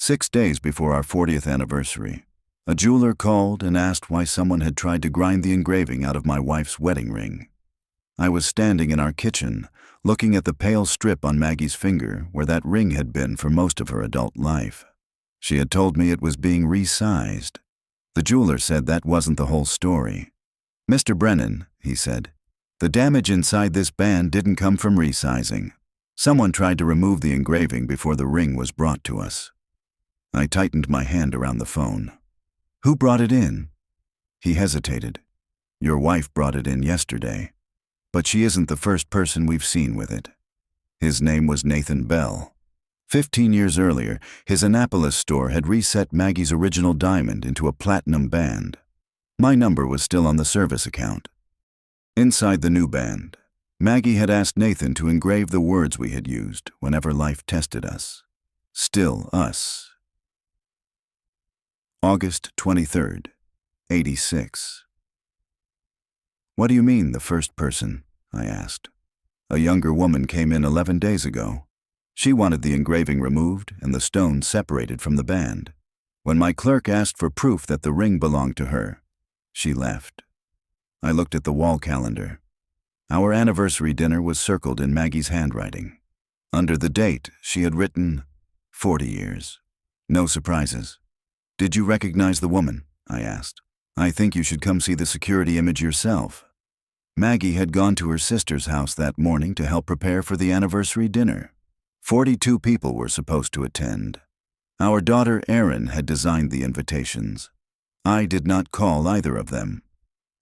6 days before our 40th anniversary, a jeweler called and asked why someone had tried to grind the engraving out of my wife's wedding ring. I was standing in our kitchen, looking at the pale strip on Maggie's finger where that ring had been for most of her adult life. She had told me it was being resized. The jeweler said that wasn't the whole story. "Mr. Brennan," he said, "the damage inside this band didn't come from resizing. Someone tried to remove the engraving before the ring was brought to us." I tightened my hand around the phone. "Who brought it in?" He hesitated. "Your wife brought it in yesterday. But she isn't the first person we've seen with it." His name was Nathan Bell. 15 years earlier, his Annapolis store had reset Maggie's original diamond into a platinum band. My number was still on the service account. Inside the new band, Maggie had asked Nathan to engrave the words we had used whenever life tested us. Still us. August 23rd, 86. "What do you mean, the first person?" I asked. "A younger woman came in 11 days ago. She wanted the engraving removed and the stone separated from the band. When my clerk asked for proof that the ring belonged to her, she left." I looked at the wall calendar. Our anniversary dinner was circled in Maggie's handwriting. Under the date, she had written 40 years. No surprises. "Did you recognize the woman?" I asked. "I think you should come see the security image yourself." Maggie had gone to her sister's house that morning to help prepare for the anniversary dinner. 42 people were supposed to attend. Our daughter Erin had designed the invitations. I did not call either of them.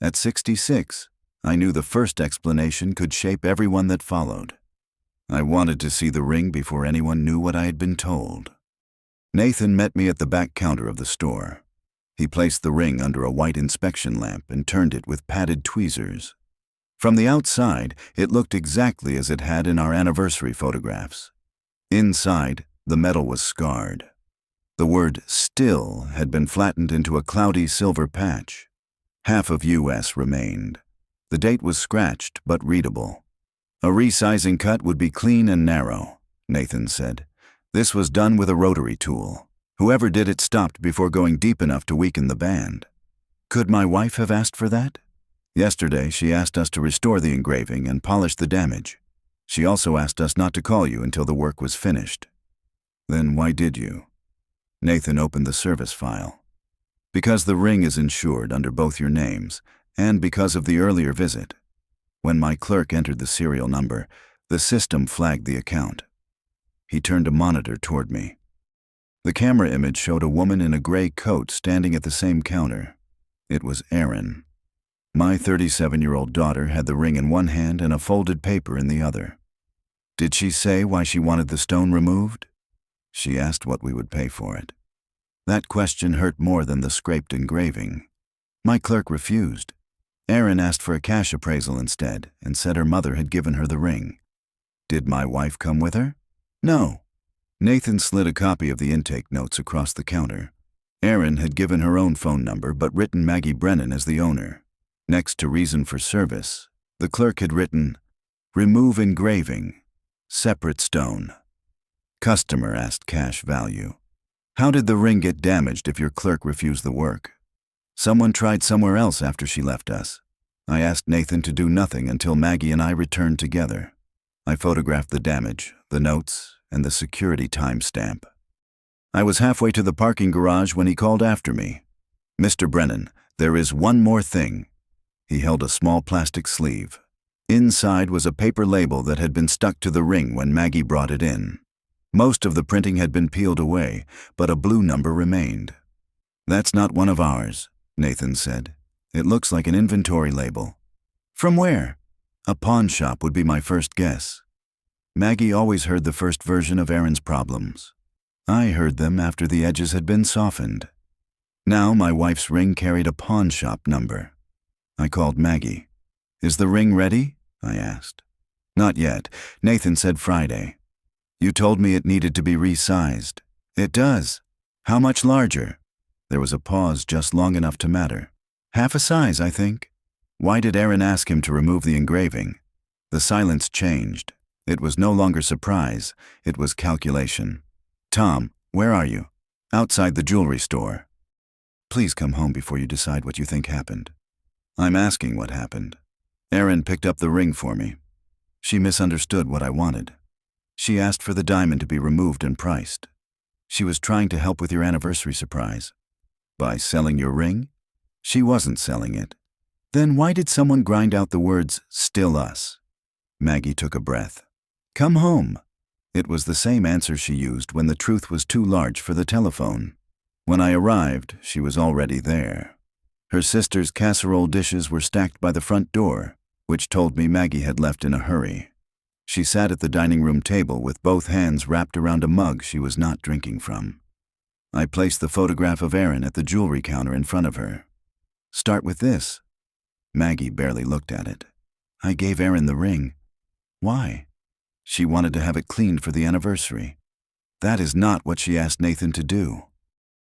At 66, I knew the first explanation could shape everyone that followed. I wanted to see the ring before anyone knew what I had been told. Nathan met me at the back counter of the store. He placed the ring under a white inspection lamp and turned it with padded tweezers. From the outside, it looked exactly as it had in our anniversary photographs. Inside, the metal was scarred. The word "still" had been flattened into a cloudy silver patch. Half of US remained. The date was scratched but readable. "A resizing cut would be clean and narrow," Nathan said. "This was done with a rotary tool. Whoever did it stopped before going deep enough to weaken the band." "Could my wife have asked for that?" "Yesterday, she asked us to restore the engraving and polish the damage. She also asked us not to call you until the work was finished." "Then why did you?" Nathan opened the service file. "Because the ring is insured under both your names, and because of the earlier visit. When my clerk entered the serial number, the system flagged the account." He turned a monitor toward me. The camera image showed a woman in a gray coat standing at the same counter. It was Erin. My 37-year-old daughter had the ring in one hand and a folded paper in the other. "Did she say why she wanted the stone removed?" "She asked what we would pay for it." That question hurt more than the scraped engraving. My clerk refused. Erin asked for a cash appraisal instead and said her mother had given her the ring. "Did my wife come with her?" "No." Nathan slid a copy of the intake notes across the counter. Erin had given her own phone number but written Maggie Brennan as the owner. Next to reason for service, the clerk had written, "Remove engraving, separate stone." Customer asked cash value. How did the ring get damaged if your clerk refused the work? Someone tried somewhere else after she left us. I asked Nathan to do nothing until Maggie and I returned together. I photographed the damage, the notes, and the security timestamp. I was halfway to the parking garage when he called after me. "Mr. Brennan, there is one more thing." He held a small plastic sleeve. Inside was a paper label that had been stuck to the ring when Maggie brought it in. Most of the printing had been peeled away, but a blue number remained. "That's not one of ours," Nathan said. "It looks like an inventory label." "From where?" "A pawn shop would be my first guess." Maggie always heard the first version of Erin's problems. I heard them after the edges had been softened. Now my wife's ring carried a pawn shop number. I called Maggie. "Is the ring ready?" I asked. "Not yet. Nathan said Friday." "You told me it needed to be resized." "It does." "How much larger?" There was a pause just long enough to matter. "Half a size, I think." Why did Erin ask him to remove the engraving? The silence changed. It was no longer surprise, it was calculation. "Tom, where are you?" Outside the jewelry store. Please come home before you decide what you think happened. I'm asking what happened. Erin picked up the ring for me. She misunderstood what I wanted. She asked for the diamond to be removed and priced. She was trying to help with your anniversary surprise. By selling your ring? She wasn't selling it. Then why did someone grind out the words, "Still us"? Maggie took a breath. Come home. It was the same answer she used when the truth was too large for the telephone. When I arrived, she was already there. Her sister's casserole dishes were stacked by the front door, which told me Maggie had left in a hurry. She sat at the dining room table with both hands wrapped around a mug she was not drinking from. I placed the photograph of Erin at the jewelry counter in front of her. Start with this. Maggie barely looked at it. I gave Erin the ring. Why? She wanted to have it cleaned for the anniversary. That is not what she asked Nathan to do.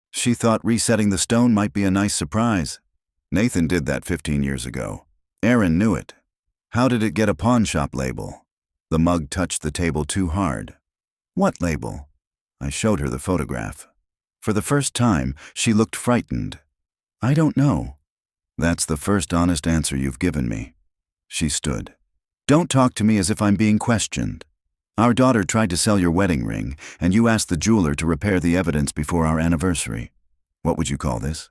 She thought resetting the stone might be a nice surprise. Nathan did that 15 years ago. Erin knew it. How did it get a pawn shop label? The mug touched the table too hard. What label? I showed her the photograph. For the first time, she looked frightened. I don't know. That's the first honest answer you've given me. She stood. Don't talk to me as if I'm being questioned. Our daughter tried to sell your wedding ring, and you asked the jeweler to repair the evidence before our anniversary. What would you call this?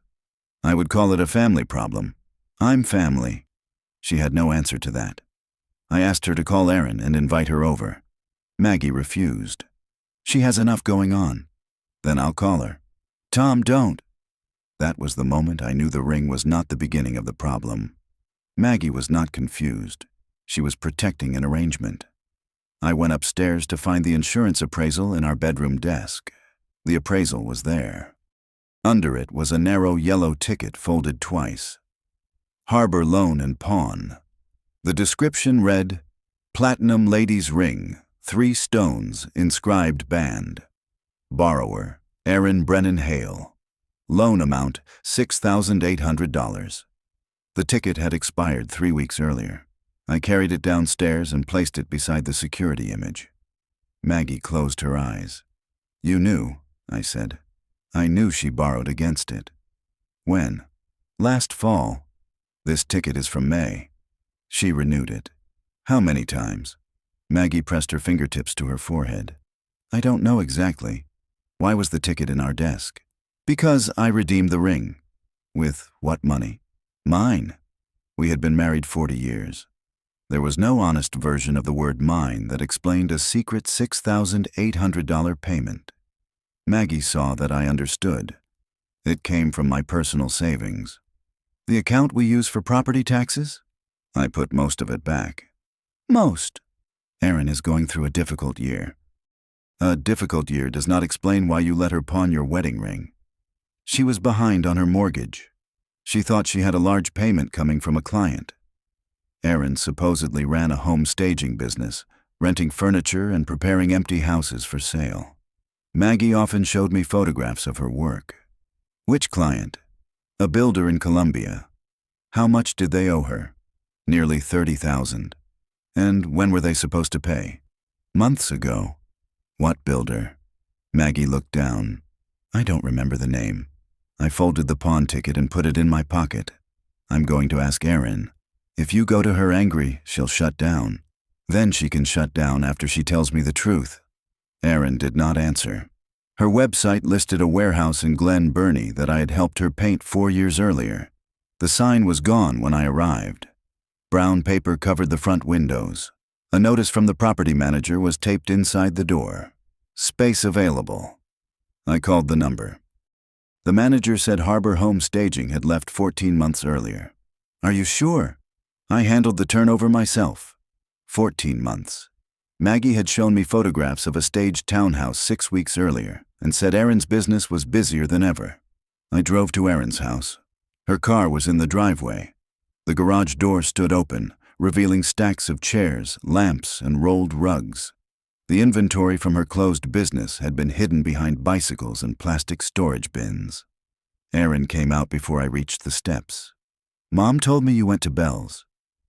I would call it a family problem. I'm family. She had no answer to that. I asked her to call Erin and invite her over. Maggie refused. She has enough going on. Then I'll call her. Tom, don't. That was the moment I knew the ring was not the beginning of the problem. Maggie was not confused. She was protecting an arrangement. I went upstairs to find the insurance appraisal in our bedroom desk. The appraisal was there. Under it was a narrow yellow ticket folded twice. Harbor Loan and Pawn. The description read, Platinum Ladies Ring, 3 stones, inscribed band. Borrower, Erin Brennan Hale. Loan amount, $6,800. The ticket had expired 3 weeks earlier. I carried it downstairs and placed it beside the security image. Maggie closed her eyes. You knew, I said. I knew she borrowed against it. When? Last fall. This ticket is from May. She renewed it. How many times? Maggie pressed her fingertips to her forehead. I don't know exactly. Why was the ticket in our desk? Because I redeemed the ring. With what money? Mine. We had been married 40 years. There was no honest version of the word mine that explained a secret $6,800 payment. Maggie saw that I understood. It came from my personal savings. The account we use for property taxes? I put most of it back. Most. Erin is going through a difficult year. A difficult year does not explain why you let her pawn your wedding ring. She was behind on her mortgage. She thought she had a large payment coming from a client. Erin supposedly ran a home staging business, renting furniture and preparing empty houses for sale. Maggie often showed me photographs of her work. Which client? A builder in Colombia. How much did they owe her? Nearly $30,000. And when were they supposed to pay? Months ago. What builder? Maggie looked down. I don't remember the name. I folded the pawn ticket and put it in my pocket. I'm going to ask Erin. If you go to her angry, she'll shut down. Then she can shut down after she tells me the truth. Erin did not answer. Her website listed a warehouse in Glen Burnie that I had helped her paint 4 years earlier. The sign was gone when I arrived. Brown paper covered the front windows. A notice from the property manager was taped inside the door. Space available. I called the number. The manager said Harbor Home Staging had left 14 months earlier. Are you sure? I handled the turnover myself. 14 months. Maggie had shown me photographs of a staged townhouse 6 weeks earlier and said Erin's business was busier than ever. I drove to Erin's house. Her car was in the driveway. The garage door stood open, revealing stacks of chairs, lamps, and rolled rugs. The inventory from her closed business had been hidden behind bicycles and plastic storage bins. Erin came out before I reached the steps. Mom told me you went to Bell's.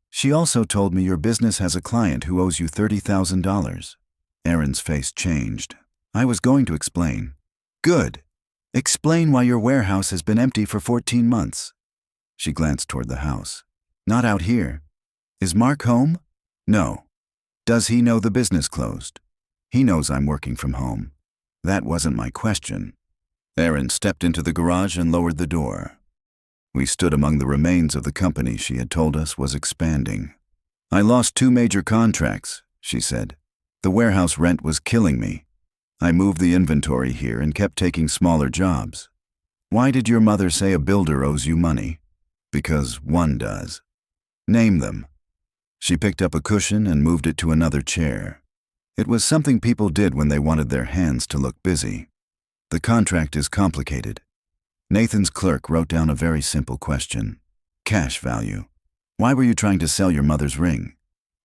She also told me your business has a client who owes you $30,000. Erin's face changed. I was going to explain. Good. Explain why your warehouse has been empty for 14 months. She glanced toward the house. Not out here. Is Mark home? No. Does he know the business closed? He knows I'm working from home. That wasn't my question. Erin stepped into the garage and lowered the door. We stood among the remains of the company she had told us was expanding. I lost 2 major contracts, she said. The warehouse rent was killing me. I moved the inventory here and kept taking smaller jobs. Why did your mother say a builder owes you money? Because one does. Name them. She picked up a cushion and moved it to another chair. It was something people did when they wanted their hands to look busy. The contract is complicated. Nathan's clerk wrote down a very simple question. Cash value. Why were you trying to sell your mother's ring?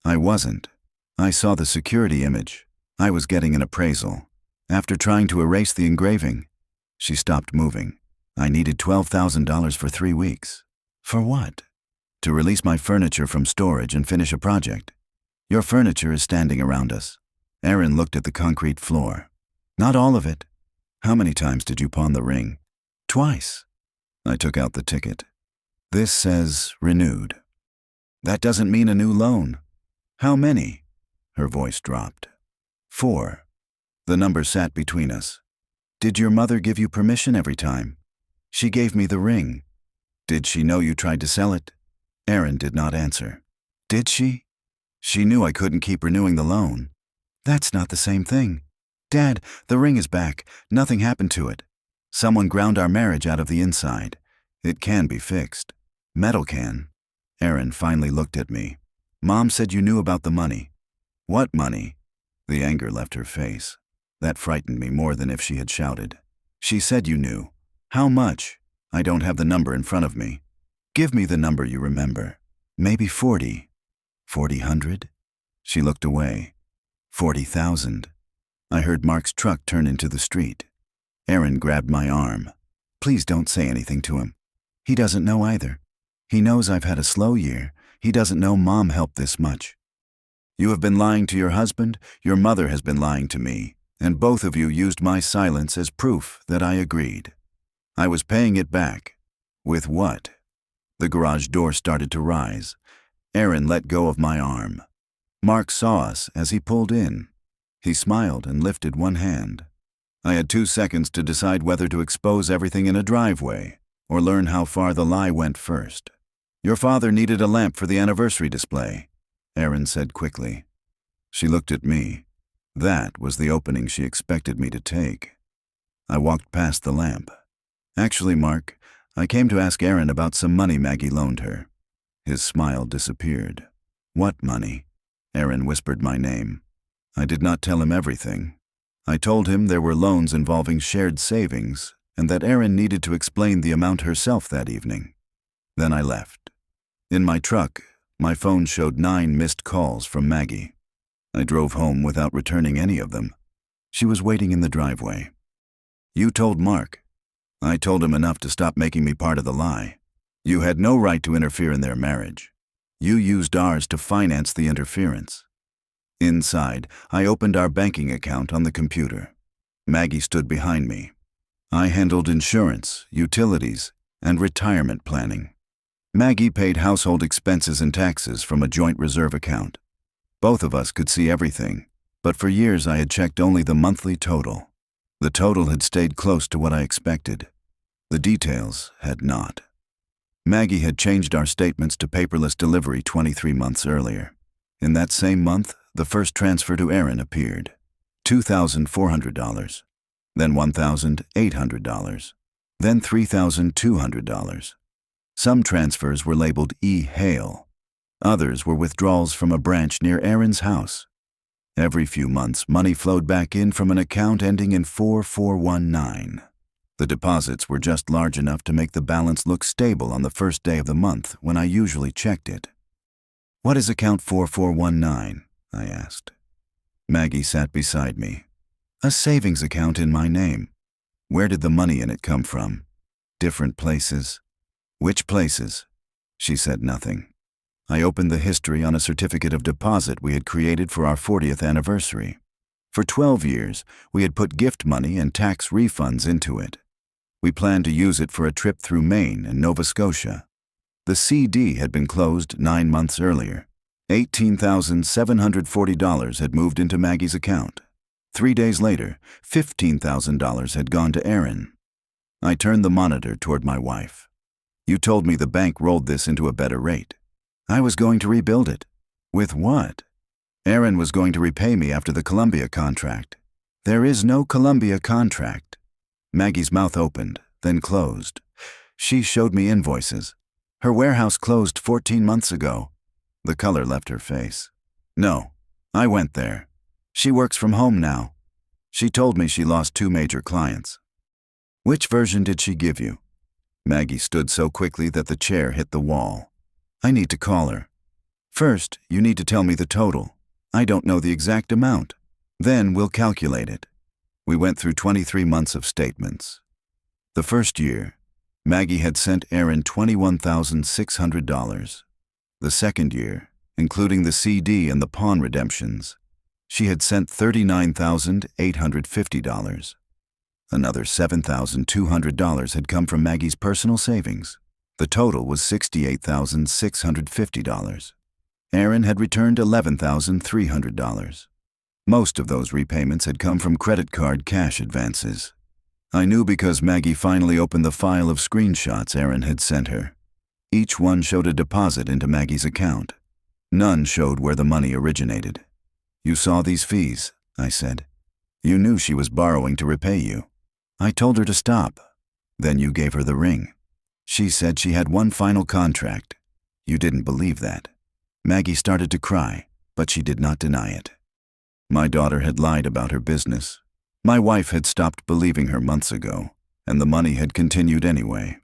I wasn't. I saw the security image. I was getting an appraisal. After trying to erase the engraving, she stopped moving. I needed $12,000 for 3 weeks. For what? To release my furniture from storage and finish a project. Your furniture is standing around us. Erin looked at the concrete floor. Not all of it. How many times did you pawn the ring? Twice. I took out the ticket. This says renewed. That doesn't mean a new loan. How many? Her voice dropped. 4. The number sat between us. Did your mother give you permission every time? She gave me the ring. Did she know you tried to sell it? Erin did not answer. Did she? She knew I couldn't keep renewing the loan. That's not the same thing. Dad, the ring is back. Nothing happened to it. Someone ground our marriage out of the inside. It can be fixed. Metal can. Erin finally looked at me. Mom said you knew about the money. What money? The anger left her face. That frightened me more than if she had shouted. She said you knew. How much? I don't have the number in front of me. Give me the number you remember. Maybe 40. 40,000? She looked away. 40,000. I heard Mark's truck turn into the street. Erin grabbed my arm. Please don't say anything to him. He doesn't know either. He knows I've had a slow year. He doesn't know Mom helped this much. You have been lying to your husband, your mother has been lying to me, and both of you used my silence as proof that I agreed. I was paying it back. With what? The garage door started to rise. Erin let go of my arm. Mark saw us as he pulled in. He smiled and lifted one hand. I had 2 seconds to decide whether to expose everything in a driveway or learn how far the lie went first. Your father needed a lamp for the anniversary display, Erin said quickly. She looked at me. That was the opening she expected me to take. I walked past the lamp. Actually, Mark, I came to ask Erin about some money Maggie loaned her. His smile disappeared. What money? Erin whispered my name. I did not tell him everything. I told him there were loans involving shared savings and that Erin needed to explain the amount herself that evening. Then I left. In my truck, my phone showed 9 missed calls from Maggie. I drove home without returning any of them. She was waiting in the driveway. You told Mark. I told him enough to stop making me part of the lie. You had no right to interfere in their marriage. You used ours to finance the interference. Inside, I opened our banking account on the computer. Maggie stood behind me. I handled insurance, utilities, and retirement planning. Maggie paid household expenses and taxes from a joint reserve account. Both of us could see everything, but for years I had checked only the monthly total. The total had stayed close to what I expected. The details had not. Maggie had changed our statements to paperless delivery 23 months earlier. In that same month, the first transfer to Erin appeared. $2,400, then $1,800, then $3,200. Some transfers were labeled E-Hail. Others were withdrawals from a branch near Erin's house. Every few months, money flowed back in from an account ending in 4419. The deposits were just large enough to make the balance look stable on the first day of the month when I usually checked it. What is account 4419? I asked. Maggie sat beside me. A savings account in my name. Where did the money in it come from? Different places. Which places? She said nothing. I opened the history on a certificate of deposit we had created for our 40th anniversary. For 12 years, we had put gift money and tax refunds into it. We planned to use it for a trip through Maine and Nova Scotia. The CD had been closed 9 months earlier. $18,740 had moved into Maggie's account. 3 days later, $15,000 had gone to Erin. I turned the monitor toward my wife. You told me the bank rolled this into a better rate. I was going to rebuild it. With what? Erin was going to repay me after the Columbia contract. There is no Columbia contract. Maggie's mouth opened, then closed. She showed me invoices. Her warehouse closed 14 months ago. The color left her face. No, I went there. She works from home now. She told me she lost 2 major clients. Which version did she give you? Maggie stood so quickly that the chair hit the wall. I need to call her. First, you need to tell me the total. I don't know the exact amount. Then we'll calculate it. We went through 23 months of statements. The first year, Maggie had sent Erin $21,600. The second year, including the CD and the pawn redemptions, she had sent $39,850. Another $7,200 had come from Maggie's personal savings. The total was $68,650. Erin had returned $11,300. Most of those repayments had come from credit card cash advances. I knew because Maggie finally opened the file of screenshots Erin had sent her. Each one showed a deposit into Maggie's account. None showed where the money originated. You saw these fees, I said. You knew she was borrowing to repay you. I told her to stop. Then you gave her the ring. She said she had one final contract. You didn't believe that. Maggie started to cry, but she did not deny it. My daughter had lied about her business. My wife had stopped believing her months ago, and the money had continued anyway.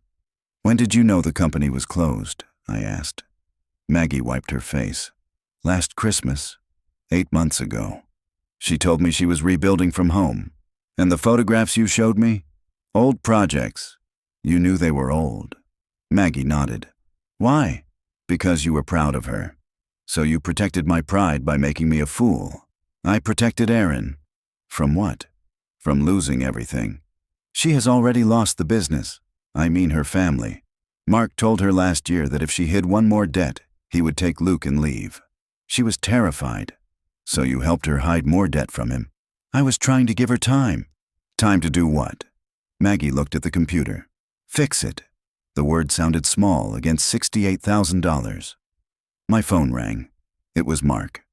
When did you know the company was closed? I asked. Maggie wiped her face. Last Christmas, 8 months ago. She told me she was rebuilding from home. And the photographs you showed me? Old projects. You knew they were old. Maggie nodded. Why? Because you were proud of her. So you protected my pride by making me a fool. I protected Erin. From what? From losing everything. She has already lost the business. I mean her family. Mark told her last year that if she hid one more debt, he would take Luke and leave. She was terrified. So you helped her hide more debt from him. I was trying to give her time. Time to do what? Maggie looked at the computer. Fix it. The word sounded small against $68,000. My phone rang. It was Mark.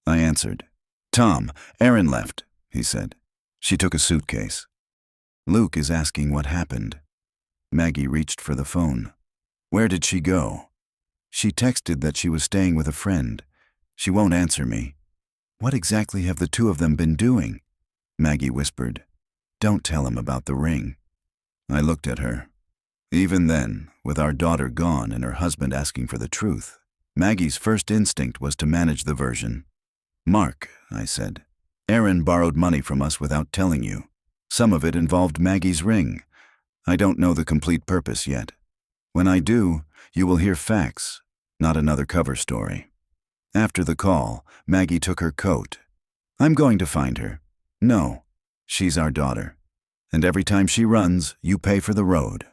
I answered. Tom, Erin left, he said. She took a suitcase. Luke is asking what happened. Maggie reached for the phone. Where did she go? She texted that she was staying with a friend. She won't answer me. What exactly have the two of them been doing? Maggie whispered. Don't tell him about the ring. I looked at her. Even then, with our daughter gone and her husband asking for the truth, Maggie's first instinct was to manage the version. Mark, I said, Erin borrowed money from us without telling you. Some of it involved Maggie's ring. I don't know the complete purpose yet. When I do, you will hear facts, not another cover story. After the call, Maggie took her coat. I'm going to find her. No, she's our daughter. And every time she runs, you pay for the road.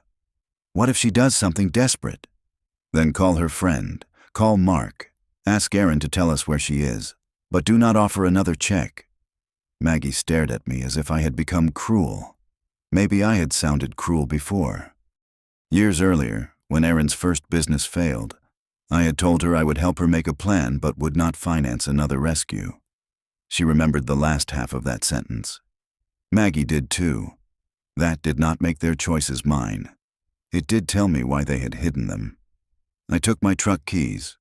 What if she does something desperate? Then call her friend. Call Mark. Ask Erin to tell us where she is. But do not offer another check. Maggie stared at me as if I had become cruel. Maybe I had sounded cruel before. Years earlier, when Erin's first business failed, I had told her I would help her make a plan but would not finance another rescue. She remembered the last half of that sentence. Maggie did too. That did not make their choices mine. It did tell me why they had hidden them. I took my truck keys.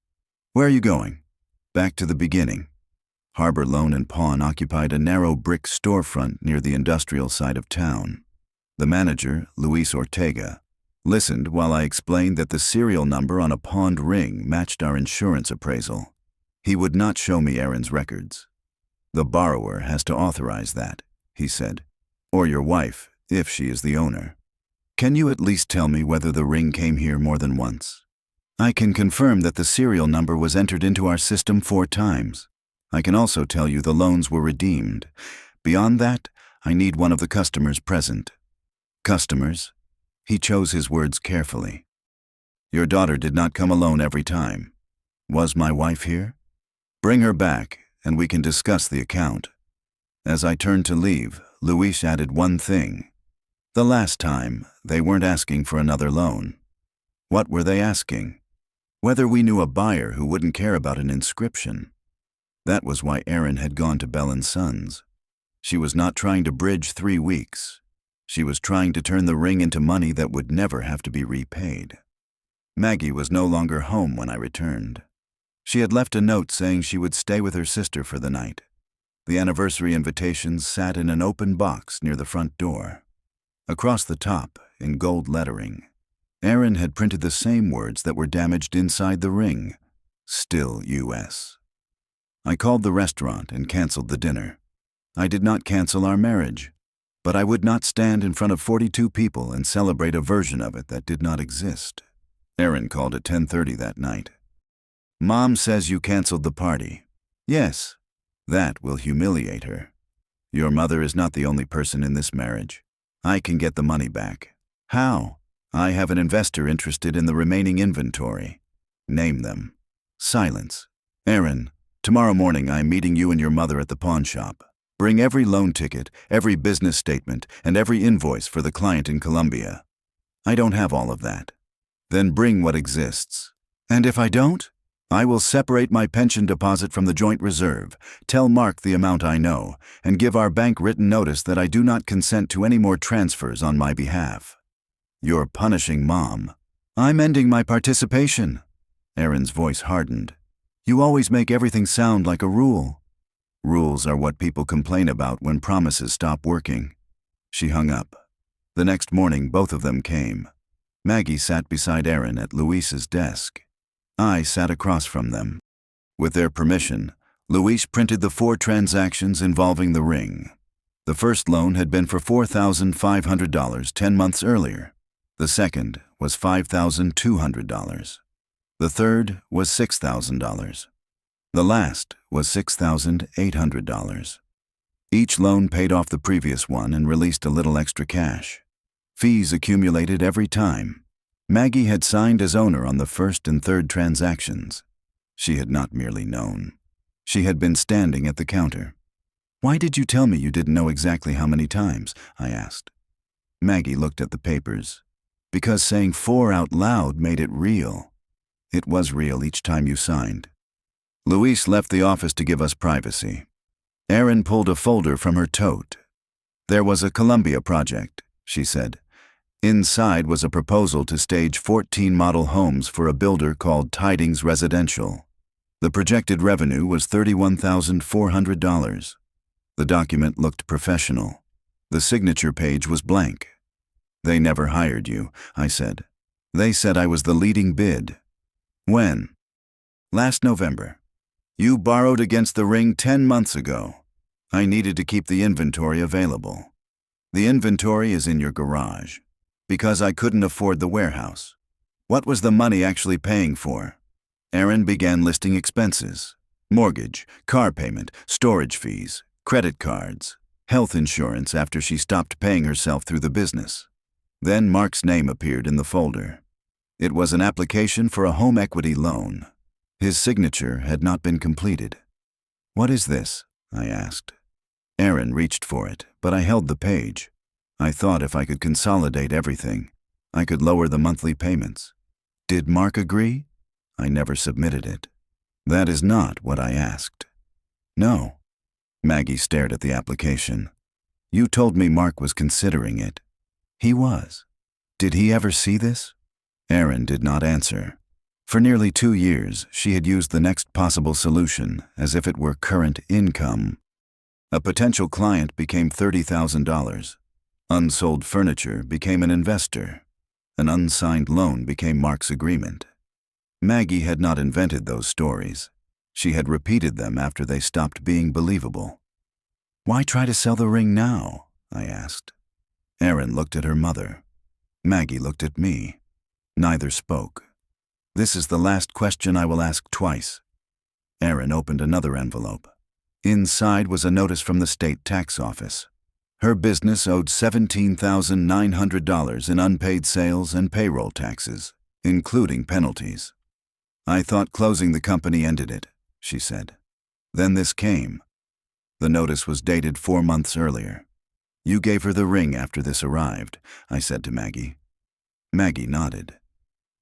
Where are you going? Back to the beginning. Harbor Loan and Pawn occupied a narrow brick storefront near the industrial side of town. The manager, Luis Ortega, listened while I explained that the serial number on a pawned ring matched our insurance appraisal. He would not show me Erin's records. The borrower has to authorize that, he said, or your wife, if she is the owner. Can you at least tell me whether the ring came here more than once? I can confirm that the serial number was entered into our system 4 times. I can also tell you the loans were redeemed. Beyond that, I need one of the customers present. Customers? He chose his words carefully. Your daughter did not come alone every time. Was my wife here? Bring her back, and we can discuss the account. As I turned to leave, Luis added one thing. The last time, they weren't asking for another loan. What were they asking? Whether we knew a buyer who wouldn't care about an inscription. That was why Erin had gone to Bell & Sons. She was not trying to bridge 3 weeks. She was trying to turn the ring into money that would never have to be repaid. Maggie was no longer home when I returned. She had left a note saying she would stay with her sister for the night. The anniversary invitations sat in an open box near the front door. Across the top, in gold lettering, Erin had printed the same words that were damaged inside the ring. Still U.S. I called the restaurant and canceled the dinner. I did not cancel our marriage, but I would not stand in front of 42 people and celebrate a version of it that did not exist. Erin called at 10:30 that night. Mom says you canceled the party. Yes, that will humiliate her. Your mother is not the only person in this marriage. I can get the money back. How? I have an investor interested in the remaining inventory. Name them. Silence. Erin, tomorrow morning I am meeting you and your mother at the pawn shop. Bring every loan ticket, every business statement, and every invoice for the client in Colombia. I don't have all of that. Then bring what exists. And if I don't? I will separate my pension deposit from the joint reserve, tell Mark the amount I know, and give our bank written notice that I do not consent to any more transfers on my behalf. You're punishing Mom. I'm ending my participation. Erin's voice hardened. You always make everything sound like a rule. Rules are what people complain about when promises stop working. She hung up. The next morning, both of them came. Maggie sat beside Erin at Luis's desk. I sat across from them. With their permission, Luis printed the 4 transactions involving the ring. The first loan had been for $4,500 10 months earlier. The second was $5,200. The third was $6,000. The last was $6,800. Each loan paid off the previous one and released a little extra cash. Fees accumulated every time. Maggie had signed as owner on the first and third transactions. She had not merely known. She had been standing at the counter. Why did you tell me you didn't know exactly how many times? I asked. Maggie looked at the papers. Because saying 4 out loud made it real. It was real each time you signed. Luis left the office to give us privacy. Erin pulled a folder from her tote. There was a Columbia project, she said. Inside was a proposal to stage 14 model homes for a builder called Tidings Residential. The projected revenue was $31,400. The document looked professional. The signature page was blank. They never hired you, I said. They said I was the leading bid. When? Last November. You borrowed against the ring 10 months ago. I needed to keep the inventory available. The inventory is in your garage. Because I couldn't afford the warehouse. What was the money actually paying for? Erin began listing expenses. Mortgage, car payment, storage fees, credit cards, health insurance after she stopped paying herself through the business. Then Mark's name appeared in the folder. It was an application for a home equity loan. His signature had not been completed. What is this? I asked. Erin reached for it, but I held the page. I thought if I could consolidate everything, I could lower the monthly payments. Did Mark agree? I never submitted it. That is not what I asked. No. Maggie stared at the application. You told me Mark was considering it. He was. Did he ever see this? Erin did not answer. For nearly 2 years, she had used the next possible solution as if it were current income. A potential client became $30,000. Unsold furniture became an investor. An unsigned loan became Mark's agreement. Maggie had not invented those stories. She had repeated them after they stopped being believable. Why try to sell the ring now? I asked. Erin looked at her mother. Maggie looked at me. Neither spoke. This is the last question I will ask twice. Erin opened another envelope. Inside was a notice from the state tax office. Her business owed $17,900 in unpaid sales and payroll taxes, including penalties. I thought closing the company ended it, she said. Then this came. The notice was dated 4 months earlier. You gave her the ring after this arrived, I said to Maggie. Maggie nodded.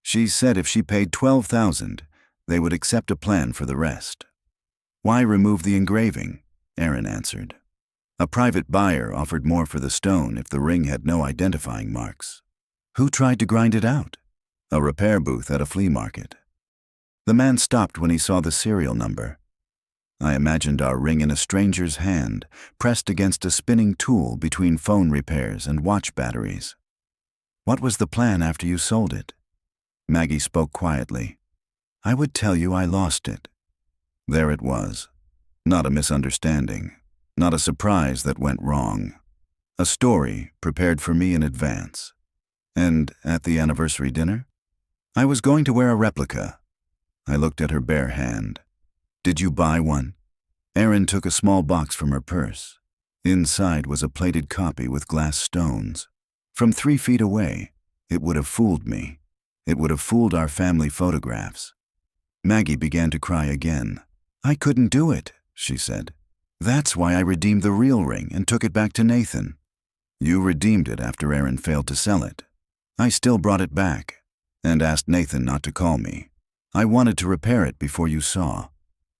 She said if she paid $12,000, they would accept a plan for the rest. Why remove the engraving? Aaron answered. A private buyer offered more for the stone if the ring had no identifying marks. Who tried to grind it out? A repair booth at a flea market. The man stopped when he saw the serial number. I imagined our ring in a stranger's hand, pressed against a spinning tool between phone repairs and watch batteries. What was the plan after you sold it? Maggie spoke quietly. I would tell you I lost it. There it was. Not a misunderstanding. Not a surprise that went wrong. A story prepared for me in advance. And at the anniversary dinner? I was going to wear a replica. I looked at her bare hand. Did you buy one? Erin took a small box from her purse. Inside was a plated copy with glass stones. From 3 feet away, it would have fooled me. It would have fooled our family photographs. Maggie began to cry again. I couldn't do it, she said. That's why I redeemed the real ring and took it back to Nathan. You redeemed it after Aaron failed to sell it. I still brought it back and asked Nathan not to call me. I wanted to repair it before you saw.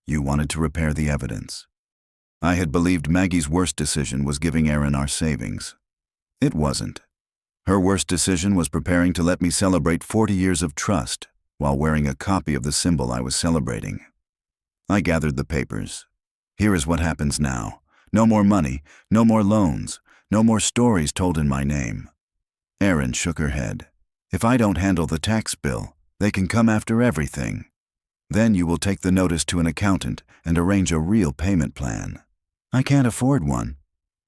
You wanted to repair the evidence. I had believed Maggie's worst decision was giving Aaron our savings. It wasn't. Her worst decision was preparing to let me celebrate 40 years of trust while wearing a copy of the symbol I was celebrating. I gathered the papers. Here is what happens now. No more money, no more loans, no more stories told in my name. Erin shook her head. If I don't handle the tax bill, they can come after everything. Then you will take the notice to an accountant and arrange a real payment plan. I can't afford one.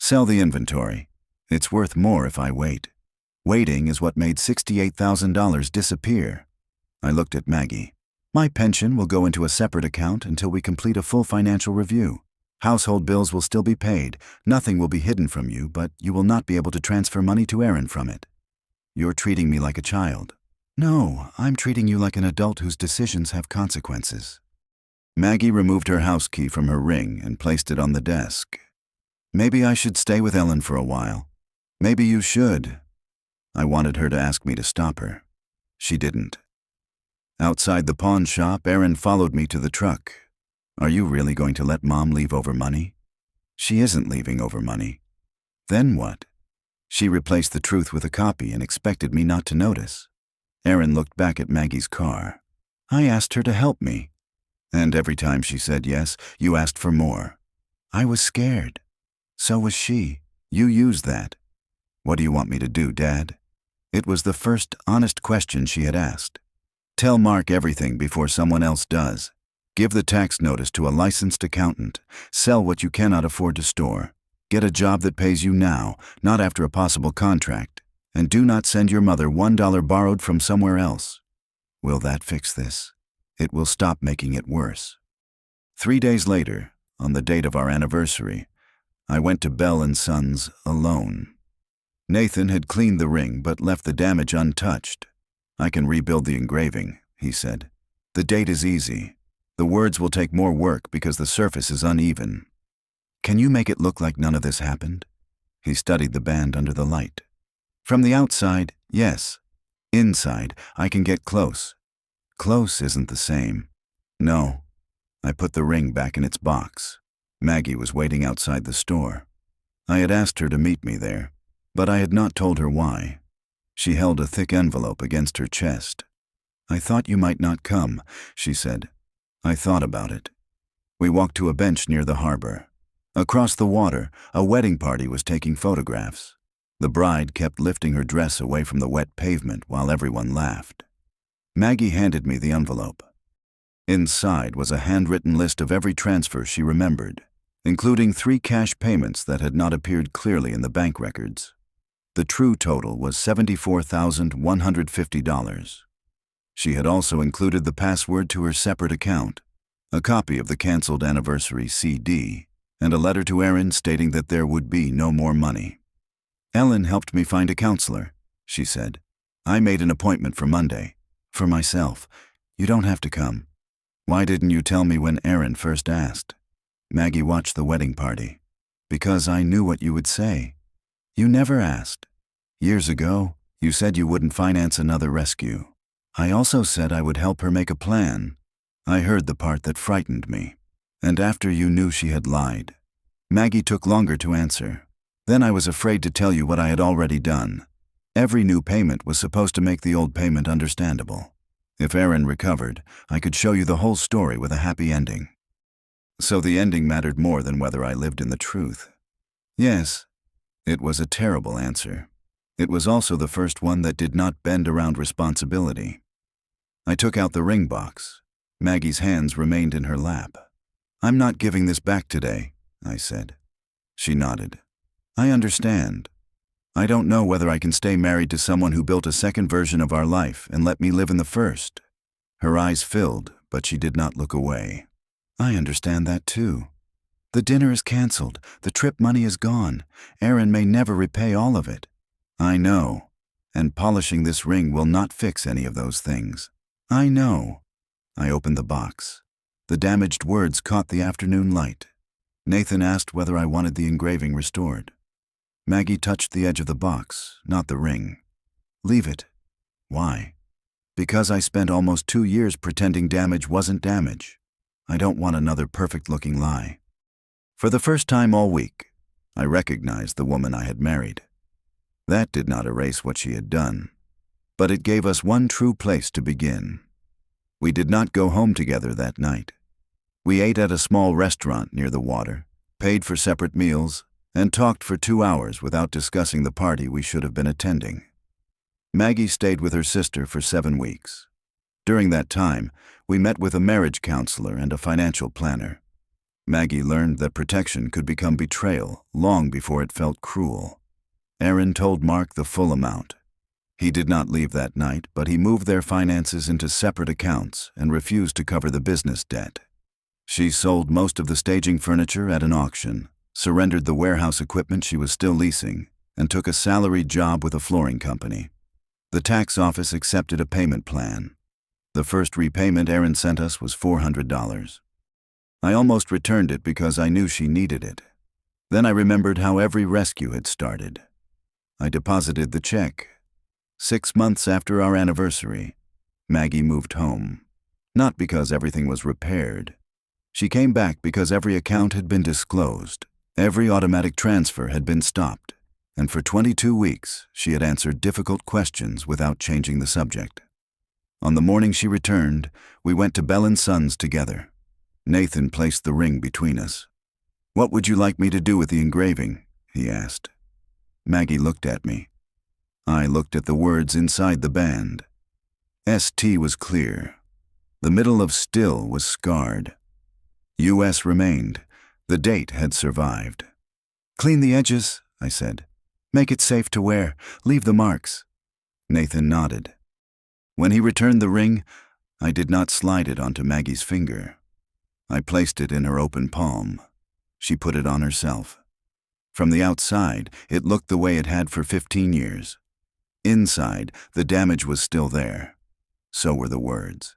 Sell the inventory. It's worth more if I wait. Waiting is what made $68,000 disappear. I looked at Maggie. My pension will go into a separate account until we complete a full financial review. Household bills will still be paid. Nothing will be hidden from you, but you will not be able to transfer money to Aaron from it. You're treating me like a child. No, I'm treating you like an adult whose decisions have consequences. Maggie removed her house key from her ring and placed it on the desk. Maybe I should stay with Ellen for a while. Maybe you should. I wanted her to ask me to stop her. She didn't. Outside the pawn shop, Aaron followed me to the truck. Are you really going to let Mom leave over money? She isn't leaving over money. Then what? She replaced the truth with a copy and expected me not to notice. Aaron looked back at Maggie's car. I asked her to help me. And every time she said yes, you asked for more. I was scared. So was she. You used that. What do you want me to do, Dad? It was the first honest question she had asked. Tell Mark everything before someone else does. Give the tax notice to a licensed accountant. Sell what you cannot afford to store. Get a job that pays you now, not after a possible contract. And do not send your mother $1 borrowed from somewhere else. Will that fix this? It will stop making it worse. 3 days later, on the date of our anniversary, I went to Bell & Sons alone. Nathan had cleaned the ring but left the damage untouched. I can rebuild the engraving, he said. The date is easy. The words will take more work because the surface is uneven. Can you make it look like none of this happened? He studied the band under the light. From the outside, yes. Inside, I can get close. Close isn't the same. No. I put the ring back in its box. Maggie was waiting outside the store. I had asked her to meet me there, but I had not told her why. She held a thick envelope against her chest. I thought you might not come, she said. I thought about it. We walked to a bench near the harbor. Across the water, a wedding party was taking photographs. The bride kept lifting her dress away from the wet pavement while everyone laughed. Maggie handed me the envelope. Inside was a handwritten list of every transfer she remembered, including 3 cash payments that had not appeared clearly in the bank records. The true total was $74,150. She had also included the password to her separate account, a copy of the canceled anniversary CD, and a letter to Aaron stating that there would be no more money. Ellen helped me find a counselor, she said. I made an appointment for Monday. For myself. You don't have to come. Why didn't you tell me when Aaron first asked? Maggie watched the wedding party. Because I knew what you would say. You never asked. Years ago, you said you wouldn't finance another rescue. I also said I would help her make a plan. I heard the part that frightened me. And after you knew she had lied. Maggie took longer to answer. Then I was afraid to tell you what I had already done. Every new payment was supposed to make the old payment understandable. If Aaron recovered, I could show you the whole story with a happy ending. So the ending mattered more than whether I lived in the truth. Yes, it was a terrible answer. It was also the first one that did not bend around responsibility. I took out the ring box. Maggie's hands remained in her lap. I'm not giving this back today, I said. She nodded. I understand. I don't know whether I can stay married to someone who built a second version of our life and let me live in the first. Her eyes filled, but she did not look away. I understand that too. The dinner is canceled. The trip money is gone. Aaron may never repay all of it. I know. And polishing this ring will not fix any of those things. I know. I opened the box. The damaged words caught the afternoon light. Nathan asked whether I wanted the engraving restored. Maggie touched the edge of the box, not the ring. Leave it. Why? Because I spent almost 2 years pretending damage wasn't damage. I don't want another perfect-looking lie. For the first time all week, I recognized the woman I had married. That did not erase what she had done, but it gave us one true place to begin. We did not go home together that night. We ate at a small restaurant near the water, paid for separate meals, and talked for 2 hours without discussing the party we should have been attending. Maggie stayed with her sister for 7 weeks. During that time, we met with a marriage counselor and a financial planner. Maggie learned that protection could become betrayal long before it felt cruel. Aaron told Mark the full amount. He did not leave that night, but he moved their finances into separate accounts and refused to cover the business debt. She sold most of the staging furniture at an auction, surrendered the warehouse equipment she was still leasing, and took a salaried job with a flooring company. The tax office accepted a payment plan. The first repayment Aaron sent us was $400. I almost returned it because I knew she needed it. Then I remembered how every rescue had started. I deposited the check. 6 months after our anniversary, Maggie moved home. Not because everything was repaired. She came back because every account had been disclosed. Every automatic transfer had been stopped, and for 22 weeks she had answered difficult questions without changing the subject. On the morning she returned, we went to Bell & Sons together. Nathan placed the ring between us. What would you like me to do with the engraving? He asked. Maggie looked at me. I looked at the words inside the band. ST was clear. The middle of still was scarred. US remained. The date had survived. Clean the edges, I said. Make it safe to wear. Leave the marks. Nathan nodded. When he returned the ring, I did not slide it onto Maggie's finger. I placed it in her open palm. She put it on herself. From the outside, it looked the way it had for 15 years. Inside, the damage was still there. So were the words.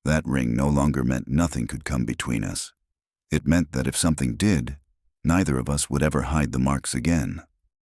That ring no longer meant nothing could come between us. It meant that if something did, neither of us would ever hide the marks again.